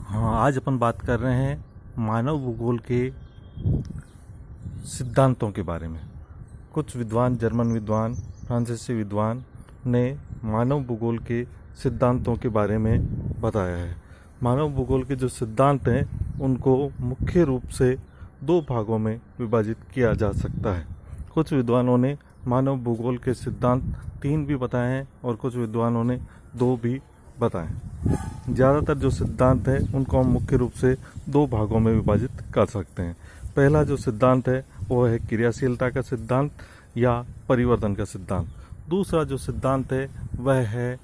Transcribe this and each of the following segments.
हाँ, आज अपन बात कर रहे हैं मानव भूगोल के सिद्धांतों के बारे में। कुछ विद्वान, जर्मन विद्वान, फ्रांसीसी विद्वान ने मानव भूगोल के सिद्धांतों के बारे में बताया है। मानव भूगोल के जो सिद्धांत हैं उनको मुख्य रूप से दो भागों में विभाजित किया जा सकता है। कुछ विद्वानों ने मानव भूगोल के सिद्धांत 3 भी बताए हैं और कुछ विद्वानों ने 2 भी बताए। ज़्यादातर जो सिद्धांत है उनको हम मुख्य रूप से 2 भागों में विभाजित कर सकते हैं। पहला जो सिद्धांत है वो है क्रियाशीलता का सिद्धांत या परिवर्तन का सिद्धांत। दूसरा जो सिद्धांत है वह है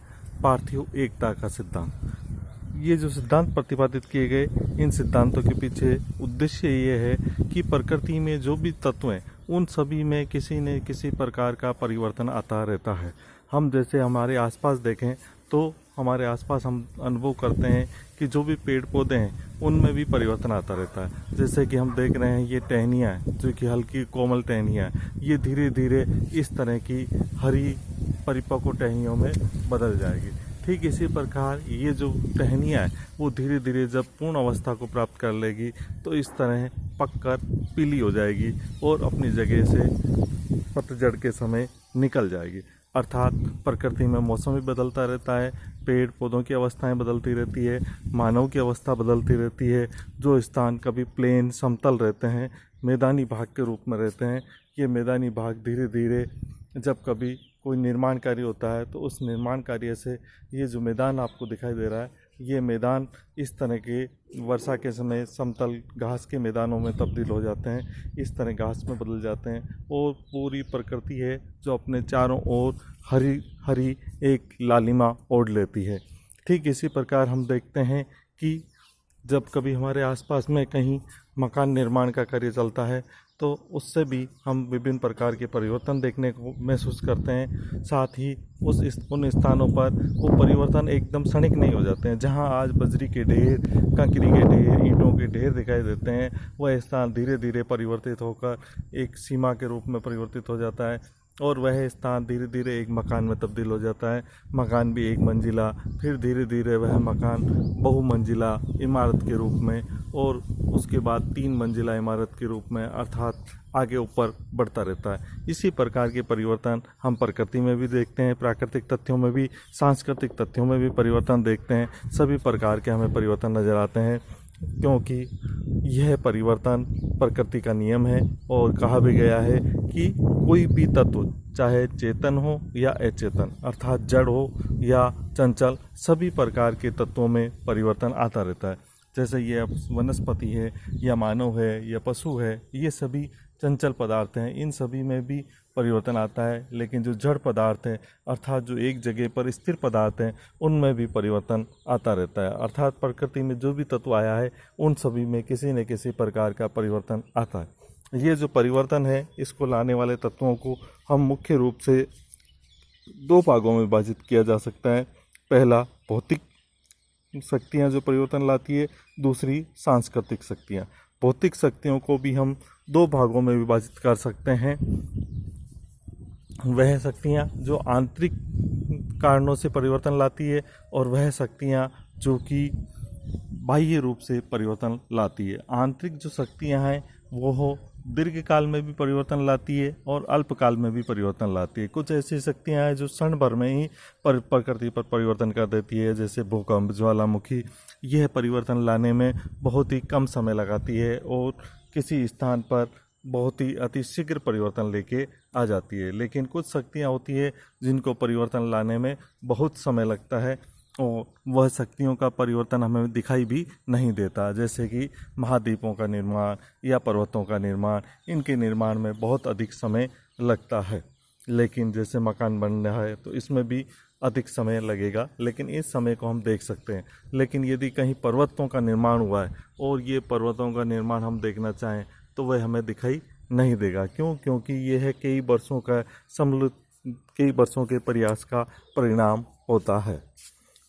पार्थिव एकता का सिद्धांत। ये जो सिद्धांत प्रतिपादित किए गए, इन सिद्धांतों के पीछे उद्देश्य ये है कि प्रकृति में जो भी तत्व हैं उन सभी में किसी न किसी प्रकार का परिवर्तन आता रहता है। हम जैसे हमारे आसपास देखें तो हमारे आसपास हम अनुभव करते हैं कि जो भी पेड़ पौधे हैं उनमें भी परिवर्तन आता रहता है। जैसे कि हम देख रहे हैं ये टहनियाँ हैं जो कि हल्की कोमल टहनियाँ हैं, ये धीरे धीरे इस तरह की हरी परिपक्व टहनियों में बदल जाएगी। ठीक इसी प्रकार ये जो टहनियाँ है वो धीरे धीरे जब पूर्ण अवस्था को प्राप्त कर लेगी तो इस तरह पककर पीली हो जाएगी और अपनी जगह से पतझड़ के समय निकल जाएगी। अर्थात प्रकृति में मौसम भी बदलता रहता है, पेड़ पौधों की अवस्थाएं बदलती रहती है, मानव की अवस्था बदलती रहती है। जो स्थान कभी प्लेन समतल रहते हैं, मैदानी भाग के रूप में रहते हैं, ये मैदानी भाग धीरे धीरे जब कभी कोई निर्माण कार्य होता है तो उस निर्माण कार्य से ये जो मैदान आपको दिखाई दे रहा है, ये मैदान इस तरह के वर्षा के समय समतल घास के मैदानों में तब्दील हो जाते हैं, इस तरह घास में बदल जाते हैं और पूरी प्रकृति है जो अपने चारों ओर हरी हरी एक लालिमा ओढ़ लेती है। ठीक इसी प्रकार हम देखते हैं कि जब कभी हमारे आसपास में कहीं मकान निर्माण का कार्य चलता है तो उससे भी हम विभिन्न प्रकार के परिवर्तन देखने को महसूस करते हैं। साथ ही उन स्थानों पर वो परिवर्तन एकदम क्षणिक नहीं हो जाते हैं। जहां आज बजरी के ढेर, कंकरी के ढेर, ईंटों के ढेर दिखाई देते हैं, वह स्थान धीरे धीरे परिवर्तित होकर एक सीमा के रूप में परिवर्तित हो जाता है और वह स्थान धीरे धीरे एक मकान में तब्दील हो जाता है। मकान भी एक मंजिला, फिर धीरे धीरे वह मकान बहुमंजिला इमारत के रूप में और उसके बाद 3 मंजिला इमारत के रूप में, अर्थात आगे ऊपर बढ़ता रहता है। इसी प्रकार के परिवर्तन हम प्रकृति में भी देखते हैं, प्राकृतिक तथ्यों में भी, सांस्कृतिक तथ्यों में भी परिवर्तन देखते हैं। सभी प्रकार के हमें परिवर्तन नज़र आते हैं क्योंकि यह परिवर्तन प्रकृति का नियम है और कहा भी गया है कि कोई भी तत्व चाहे चेतन हो या अचेतन, अर्थात जड़ हो या चंचल, सभी प्रकार के तत्वों में परिवर्तन आता रहता है। जैसे ये वनस्पति है या मानव है या पशु है, ये सभी चंचल पदार्थ हैं, इन सभी में भी परिवर्तन आता है। लेकिन जो जड़ पदार्थ है, अर्थात जो एक जगह पर स्थिर पदार्थ हैं, उनमें भी परिवर्तन आता रहता है। अर्थात प्रकृति में जो भी तत्व आया है उन सभी में किसी न किसी प्रकार का परिवर्तन आता है। ये जो परिवर्तन है, इसको लाने वाले तत्वों को हम मुख्य रूप से 2 भागों में विभाजित किया जा सकता है। पहला भौतिक शक्तियाँ जो परिवर्तन लाती है, दूसरी सांस्कृतिक शक्तियाँ। भौतिक शक्तियों को भी हम 2 भागों में विभाजित कर सकते हैं। वह शक्तियाँ जो आंतरिक कारणों से परिवर्तन लाती है और वह शक्तियाँ जो कि बाह्य रूप से परिवर्तन लाती है। आंतरिक जो शक्तियाँ हैं वो दीर्घकाल में भी परिवर्तन लाती है और अल्पकाल में भी परिवर्तन लाती है। कुछ ऐसी शक्तियाँ हैं जो क्षण भर में ही प्रकृति पर परिवर्तन कर देती है, जैसे भूकंप, ज्वालामुखी। यह परिवर्तन लाने में बहुत ही कम समय लगाती है और किसी स्थान पर बहुत ही अतिशीघ्र परिवर्तन लेके आ जाती है। लेकिन कुछ शक्तियाँ होती है जिनको परिवर्तन लाने में बहुत समय लगता है और वह शक्तियों का परिवर्तन हमें दिखाई भी नहीं देता। जैसे कि महाद्वीपों का निर्माण या पर्वतों का निर्माण, इनके निर्माण में बहुत अधिक समय लगता है। लेकिन जैसे मकान बन रहा है तो इसमें भी अधिक समय लगेगा, लेकिन इस समय को हम देख सकते हैं। लेकिन यदि कहीं पर्वतों का निर्माण हुआ है और ये पर्वतों का निर्माण हम देखना चाहें तो वह हमें दिखाई नहीं देगा। क्यों? क्योंकि यह है कई वर्षों के प्रयास का परिणाम होता है।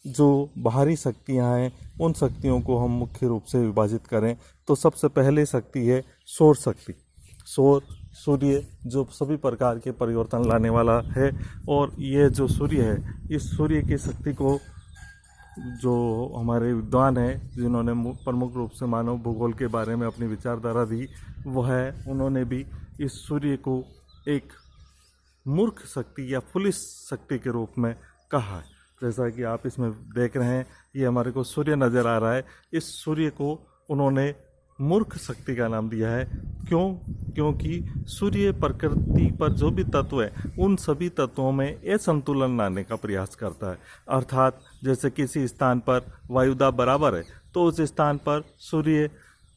जो बाहरी शक्तियाँ हैं उन शक्तियों को हम मुख्य रूप से विभाजित करें तो सबसे पहले शक्ति है सौर शक्ति। सूर्य जो सभी प्रकार के परिवर्तन लाने वाला है और यह जो सूर्य है, इस सूर्य की शक्ति को जो हमारे विद्वान हैं जिन्होंने प्रमुख रूप से मानव भूगोल के बारे में अपनी विचारधारा दी, वो है उन्होंने भी इस सूर्य को एक मूर्ख शक्ति या फुलिश शक्ति के रूप में कहा है। जैसा कि आप इसमें देख रहे हैं, ये हमारे को सूर्य नज़र आ रहा है। इस सूर्य को उन्होंने मूर्ख शक्ति का नाम दिया है। क्यों? क्योंकि सूर्य प्रकृति पर जो भी तत्व है उन सभी तत्वों में असंतुलन लाने का प्रयास करता है। अर्थात जैसे किसी स्थान पर वायुदाब बराबर है तो उस स्थान पर सूर्य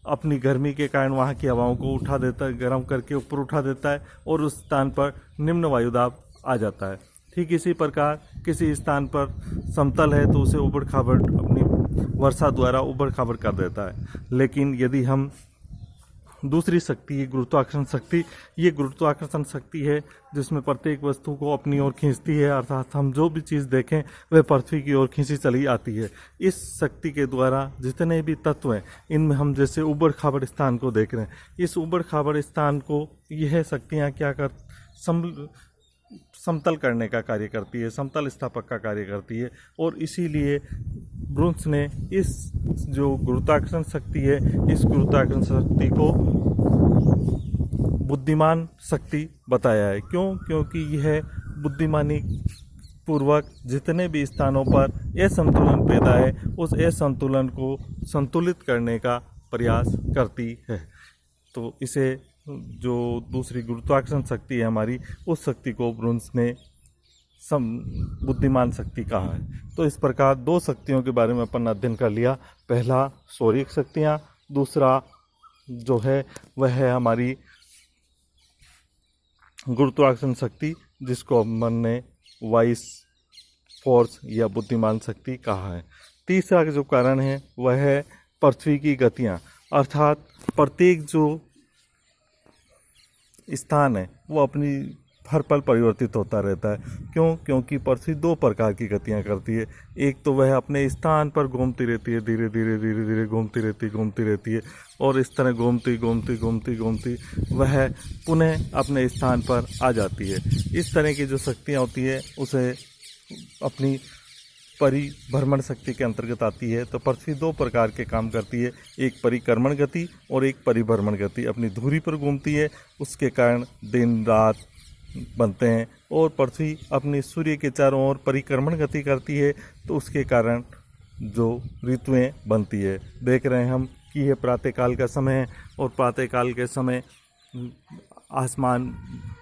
अपनी गर्मी के कारण वहाँ की हवाओं को उठा देता है, गर्म करके ऊपर उठा देता है और उस स्थान पर निम्न वायुदाब आ जाता है। ठीक इसी प्रकार किसी स्थान पर समतल है तो उसे उबड़ खाबड़ अपनी वर्षा द्वारा उबड़ खाबड़ कर देता है। लेकिन यदि हम दूसरी शक्ति गुरुत्वाकर्षण शक्ति, ये गुरुत्वाकर्षण शक्ति है जिसमें प्रत्येक वस्तु को अपनी ओर खींचती है, अर्थात हम जो भी चीज़ देखें वह पृथ्वी की ओर खींची चली आती है। इस शक्ति के द्वारा जितने भी तत्व हैं इनमें हम जैसे उबड़ खाबड़ स्थान को देख रहे हैं, इस उबड़ खाबड़ स्थान को यह शक्तियाँ क्या कर समतल करने का कार्य करती है, समतल स्थापक का कार्य करती है। और इसीलिए ब्रुन्स ने इस जो गुरुत्वाकर्षण शक्ति है, इस गुरुत्वाकर्षण शक्ति को बुद्धिमान शक्ति बताया है। क्यों? क्योंकि यह बुद्धिमानी पूर्वक जितने भी स्थानों पर असंतुलन पैदा है उस असंतुलन को संतुलित करने का प्रयास करती है। तो इसे जो दूसरी गुरुत्वाकर्षण शक्ति है हमारी, उस शक्ति को ब्रुन्स ने बुद्धिमान शक्ति कहा है। तो इस प्रकार दो शक्तियों के बारे में अपन अध्ययन कर लिया। पहला सौरिक शक्तियाँ, दूसरा जो है वह है हमारी गुरुत्वाकर्षण शक्ति जिसको अपन ने वाइस फोर्स या बुद्धिमान शक्ति कहा है। तीसरा जो कारण है वह है पृथ्वी की गतियाँ, अर्थात प्रत्येक जो स्थान है वो अपनी हर पल परिवर्तित होता रहता है। क्यों? क्योंकि पृथ्वी दो प्रकार की गतियाँ करती है। एक तो वह अपने स्थान पर घूमती रहती है, धीरे धीरे घूमती रहती है और इस तरह घूमती वह पुनः अपने स्थान पर आ जाती है। इस तरह की जो शक्तियाँ होती है उसे अपनी परिभ्रमण शक्ति के अंतर्गत आती है। तो पृथ्वी दो प्रकार के काम करती है, एक परिक्रमण गति और एक परिभ्रमण गति। अपनी धुरी पर घूमती है, उसके कारण दिन रात बनते हैं, और पृथ्वी अपनी सूर्य के चारों ओर परिक्रमण गति करती है तो उसके कारण जो ऋतुएं बनती है। देख रहे हैं हम कि यह प्रातःकाल का समय है और प्रातःकाल के समय आसमान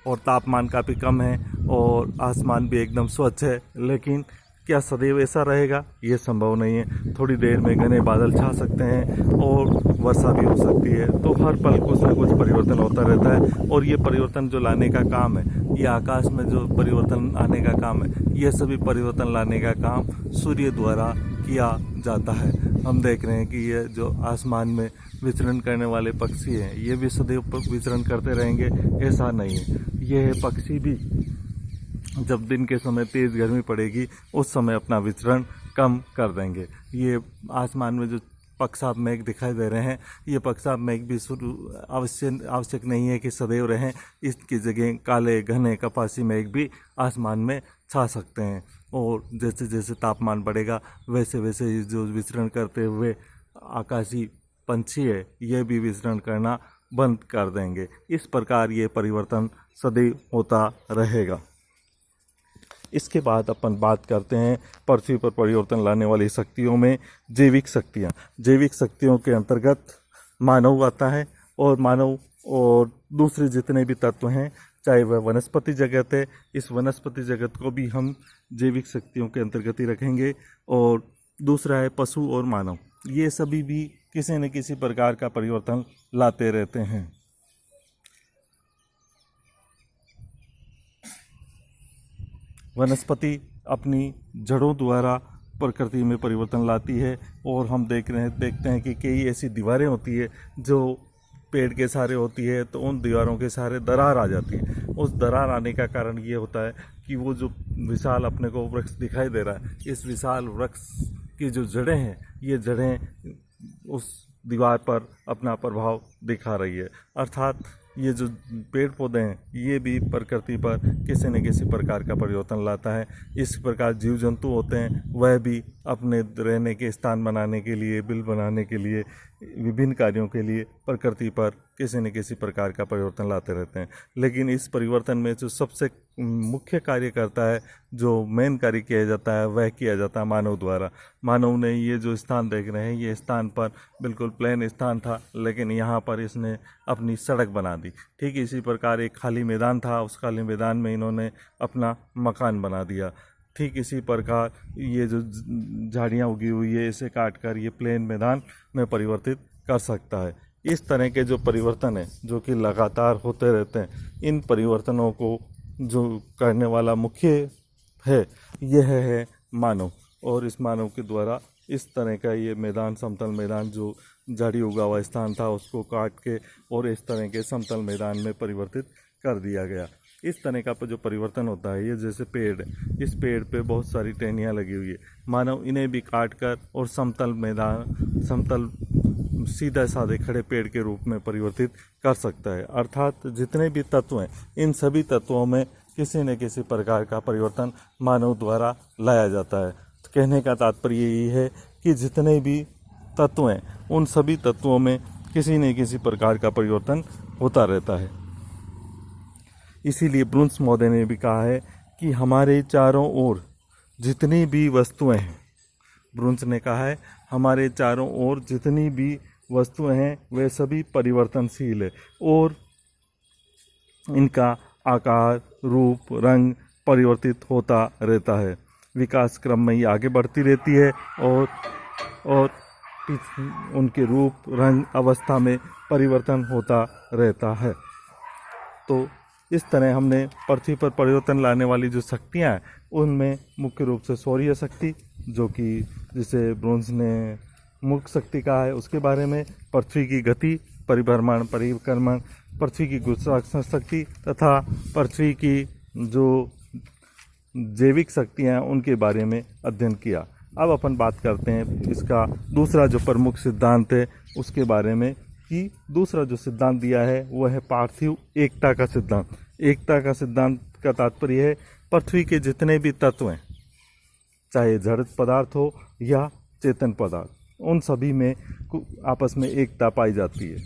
और तापमान काफ़ी कम है और आसमान भी एकदम स्वच्छ है। लेकिन क्या सदैव ऐसा रहेगा? ये संभव नहीं है। थोड़ी देर में घने बादल छा सकते हैं और वर्षा भी हो सकती है। तो हर पल कुछ न कुछ परिवर्तन होता रहता है और ये परिवर्तन जो लाने का काम है, ये आकाश में जो परिवर्तन आने का काम है, ये सभी परिवर्तन लाने का काम सूर्य द्वारा किया जाता है। हम देख रहे हैं कि ये जो आसमान में विचरण करने वाले पक्षी हैं ये भी सदैव विचरण करते रहेंगे, ऐसा नहीं है। ये पक्षी भी जब दिन के समय तेज़ गर्मी पड़ेगी उस समय अपना विचरण कम कर देंगे। ये आसमान में जो पक्षाप मेघ दिखाई दे रहे हैं, ये पक्षाप मेघ भी आवश्यक नहीं है कि सदैव रहें। इसकी जगह काले घने कपासी मेघ भी आसमान में छा सकते हैं और जैसे जैसे तापमान बढ़ेगा वैसे वैसे जो विचरण करते हुए आकाशी पंछी है ये भी विचरण करना बंद कर देंगे। इस प्रकार ये परिवर्तन सदैव होता रहेगा। इसके बाद अपन बात करते हैं पृथ्वी पर परिवर्तन लाने वाली शक्तियों में जैविक शक्तियाँ। जैविक शक्तियों के अंतर्गत मानव आता है और मानव और दूसरे जितने भी तत्व हैं, चाहे वह वनस्पति जगत है, इस वनस्पति जगत को भी हम जैविक शक्तियों के अंतर्गत ही रखेंगे। और दूसरा है पशु और मानव, ये सभी भी किसी न किसी प्रकार का परिवर्तन लाते रहते हैं। वनस्पति अपनी जड़ों द्वारा प्रकृति में परिवर्तन लाती है और हम देखते हैं कि कई ऐसी दीवारें होती है जो पेड़ के सहारे होती है, तो उन दीवारों के सहारे दरार आ जाती है। उस दरार आने का कारण ये होता है कि वो जो विशाल अपने को वृक्ष दिखाई दे रहा है, इस विशाल वृक्ष की जो जड़ें हैं, ये जड़ें उस दीवार पर अपना प्रभाव दिखा रही है। अर्थात ये जो पेड़ पौधे हैं ये भी प्रकृति पर किसी न किसी प्रकार का परिवर्तन लाता है। इस प्रकार जीव जंतु होते हैं वह भी अपने रहने के स्थान बनाने के लिए, बिल बनाने के लिए, विभिन्न कार्यों के लिए प्रकृति पर किसी न किसी प्रकार का परिवर्तन लाते रहते हैं। लेकिन इस परिवर्तन में जो सबसे मुख्य कार्य करता है, जो मेन कार्य किया जाता है, वह किया जाता है मानव द्वारा। मानव ने ये जो स्थान देख रहे हैं, ये स्थान पर बिल्कुल प्लेन स्थान था, लेकिन यहाँ पर इसने अपनी सड़क बना दी। ठीक इसी प्रकार एक खाली मैदान था, उस खाली मैदान में इन्होंने अपना मकान बना दिया। ठीक इसी प्रकार ये जो झाड़ियाँ उगी हुई है, इसे काट कर ये प्लेन मैदान में परिवर्तित कर सकता है। इस तरह के जो परिवर्तन है जो कि लगातार होते रहते हैं, इन परिवर्तनों को जो करने वाला मुख्य है यह है मानव। और इस मानव के द्वारा इस तरह का ये मैदान, समतल मैदान, जो झाड़ी उगा हुआ स्थान था उसको काट के और इस तरह के समतल मैदान में परिवर्तित कर दिया गया। इस तरह का जो परिवर्तन होता है, ये जैसे पेड़, इस पेड़ पे बहुत सारी टहनियाँ लगी हुई है, मानव इन्हें भी काट कर और समतल मैदान, समतल सीधा साधे खड़े पेड़ के रूप में परिवर्तित कर सकता है। अर्थात जितने भी तत्व हैं, इन सभी तत्वों में किसी न किसी प्रकार का परिवर्तन मानव द्वारा लाया जाता है। तो कहने का तात्पर्य यही है कि जितने भी तत्व हैं, उन सभी तत्वों में किसी न किसी प्रकार का परिवर्तन होता रहता है। इसीलिए ब्रुन्स महोदय ने भी कहा है कि हमारे चारों ओर जितनी भी वस्तुएं हैं, ब्रुन्स ने कहा है हमारे चारों ओर जितनी भी वस्तुएं हैं वे सभी परिवर्तनशील है और इनका आकार, रूप, रंग परिवर्तित होता रहता है। विकास क्रम में ही आगे बढ़ती रहती है और उनके रूप, रंग, अवस्था में परिवर्तन होता रहता है। तो इस तरह हमने पृथ्वी पर परिवर्तन लाने वाली जो शक्तियाँ हैं, उनमें मुख्य रूप से सौर्य शक्ति, जो कि जिसे ब्रुन्स ने मुख्य शक्ति कहा है, उसके बारे में, पृथ्वी की गति, परिभ्रमण, परिक्रमण, पृथ्वी की गुरुत्वाकर्षण शक्ति तथा पृथ्वी की जो जैविक शक्तियाँ हैं उनके बारे में अध्ययन किया। अब अपन बात करते हैं इसका दूसरा जो प्रमुख सिद्धांत है उसके बारे में, कि दूसरा जो सिद्धांत दिया है वह है पार्थिव एकता का सिद्धांत। एकता का सिद्धांत का तात्पर्य है पृथ्वी के जितने भी तत्व हैं, चाहे जड़ पदार्थ हो या चेतन पदार्थ, उन सभी में आपस में एकता पाई जाती है।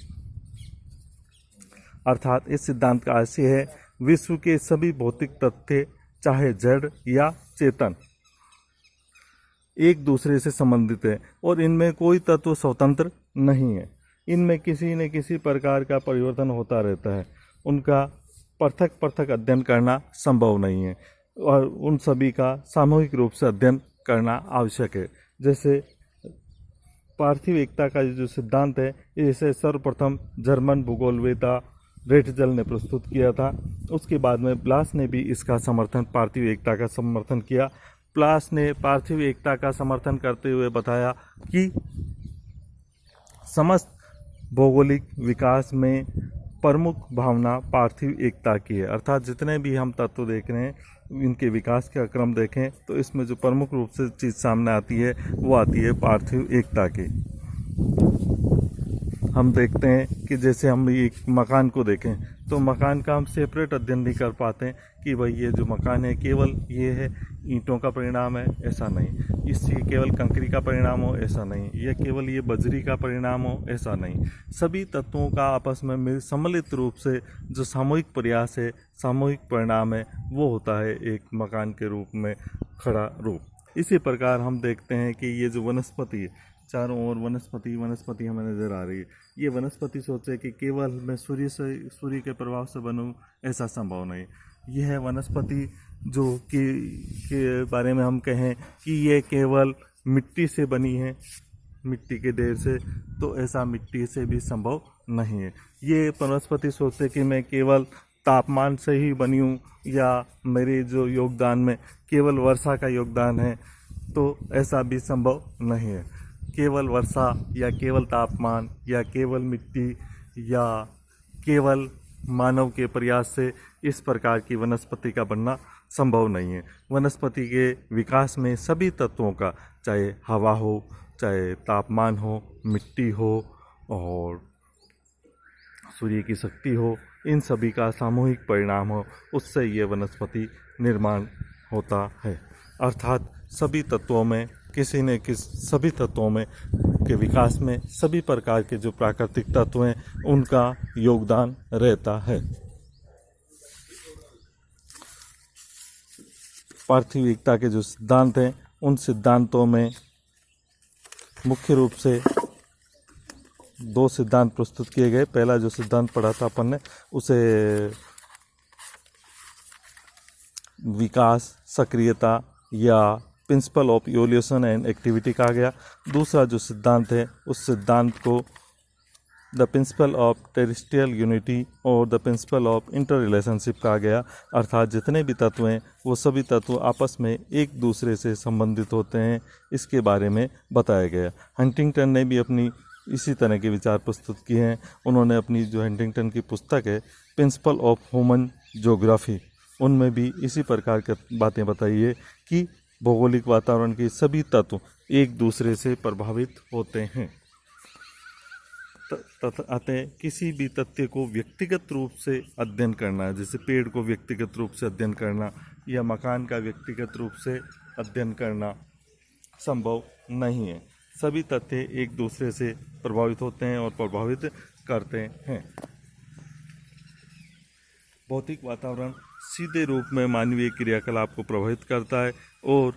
अर्थात इस सिद्धांत का आशय है विश्व के सभी भौतिक तत्व, चाहे जड़ या चेतन, एक दूसरे से संबंधित है और इनमें कोई तत्व स्वतंत्र नहीं है। इनमें किसी न किसी प्रकार का परिवर्तन होता रहता है। उनका पृथक पृथक अध्ययन करना संभव नहीं है और उन सभी का सामूहिक रूप से अध्ययन करना आवश्यक है। जैसे पार्थिव एकता का जो सिद्धांत है, इसे सर्वप्रथम जर्मन भूगोलवेत्ता रेटजल ने प्रस्तुत किया था। उसके बाद में ब्लास ने भी इसका समर्थन, पार्थिव एकता का समर्थन किया। ब्लास ने पार्थिव एकता का समर्थन करते हुए बताया कि समस्त भौगोलिक विकास में प्रमुख भावना पार्थिव एकता की है। अर्थात जितने भी हम तत्व देख रहे हैं, इनके विकास का क्रम देखें तो इसमें जो प्रमुख रूप से चीज़ सामने आती है वो आती है पार्थिव एकता की। हम देखते हैं कि जैसे हम एक मकान को देखें तो मकान का हम सेपरेट अध्ययन नहीं कर पाते हैं कि भाई ये जो मकान है केवल ये है ईंटों का परिणाम है, ऐसा नहीं। इससे केवल कंकरी का परिणाम हो, ऐसा नहीं। ये केवल ये बजरी का परिणाम हो, ऐसा नहीं। सभी तत्वों का आपस में सम्मिलित रूप से जो सामूहिक प्रयास है, सामूहिक परिणाम है, वो होता है एक मकान के रूप में खड़ा रूप। इसी प्रकार हम देखते हैं कि ये जो वनस्पति है, चारों ओर वनस्पति हमें नज़र आ रही है। ये वनस्पति सोचे कि केवल मैं सूर्य के प्रभाव से बनूं, ऐसा संभव नहीं। यह वनस्पति जो के बारे में हम कहें कि ये केवल मिट्टी से बनी है, मिट्टी के ढेर से, तो ऐसा मिट्टी से भी संभव नहीं है। ये वनस्पति सोचते कि मैं केवल तापमान से ही बनी हूँ या मेरे जो योगदान में केवल वर्षा का योगदान है, तो ऐसा भी संभव नहीं है। केवल वर्षा या केवल तापमान या केवल मिट्टी या केवल मानव के प्रयास से इस प्रकार की वनस्पति का बनना संभव नहीं है। वनस्पति के विकास में सभी तत्वों का, चाहे हवा हो, चाहे तापमान हो, मिट्टी हो और सूर्य की शक्ति हो, इन सभी का सामूहिक परिणाम हो, उससे ये वनस्पति निर्माण होता है। अर्थात सभी तत्वों में सभी तत्वों में के विकास में सभी प्रकार के जो प्राकृतिक तत्व हैं उनका योगदान रहता है। पार्थिव एकता के जो सिद्धांत हैं उन सिद्धांतों में मुख्य रूप से 2 सिद्धांत प्रस्तुत किए गए। पहला जो सिद्धांत पढ़ा था अपन ने उसे विकास, सक्रियता या principle of evolution and activity कहा गया। दूसरा जो सिद्धांत है उस सिद्धांत को the principle of terrestrial unity और the principle of inter relationship कहा गया। अर्थात जितने भी तत्व हैं वो सभी तत्व आपस में एक दूसरे से संबंधित होते हैं, इसके बारे में बताया गया। हंटिंगटन ने भी अपनी इसी तरह के विचार प्रस्तुत किए हैं। उन्होंने अपनी जो हंटिंगटन की पुस्तक है प्रिंसिपल ऑफ ह्यूमन ज्योग्राफी, उनमें भी इसी प्रकार की बातें बताई है कि भौगोलिक वातावरण के सभी तत्व एक दूसरे से प्रभावित होते हैं। अतः किसी भी तथ्य को व्यक्तिगत रूप से अध्ययन करना, जैसे पेड़ को व्यक्तिगत रूप से अध्ययन करना या मकान का व्यक्तिगत रूप से अध्ययन करना संभव नहीं है। सभी तथ्य एक दूसरे से प्रभावित होते हैं और प्रभावित करते हैं। भौतिक वातावरण सीधे रूप में मानवीय क्रियाकलाप को प्रभावित करता है और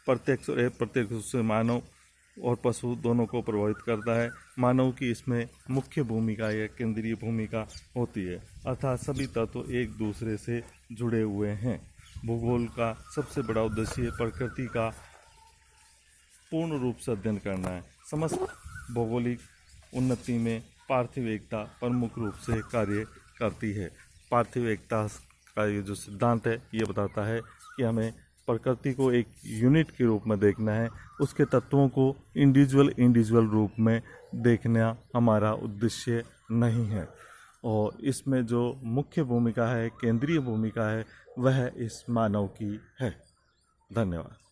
प्रत्यक्ष और अप्रत्यक्ष रूप से मानव और पशु दोनों को प्रभावित करता है। मानव की इसमें मुख्य भूमिका या केंद्रीय भूमिका होती है। अर्थात सभी तत्व एक दूसरे से जुड़े हुए हैं। भूगोल का सबसे बड़ा उद्देश्य प्रकृति का पूर्ण रूप से अध्ययन करना है। समस्त भौगोलिक उन्नति में पार्थिव एकता प्रमुख रूप से कार्य करती है। पार्थिव एकता का ये जो सिद्धांत है ये बताता है कि हमें प्रकृति को एक यूनिट के रूप में देखना है, उसके तत्वों को इंडिविजुअल रूप में देखना हमारा उद्देश्य नहीं है। और इसमें जो मुख्य भूमिका है, केंद्रीय भूमिका है, वह इस मानव की है। धन्यवाद।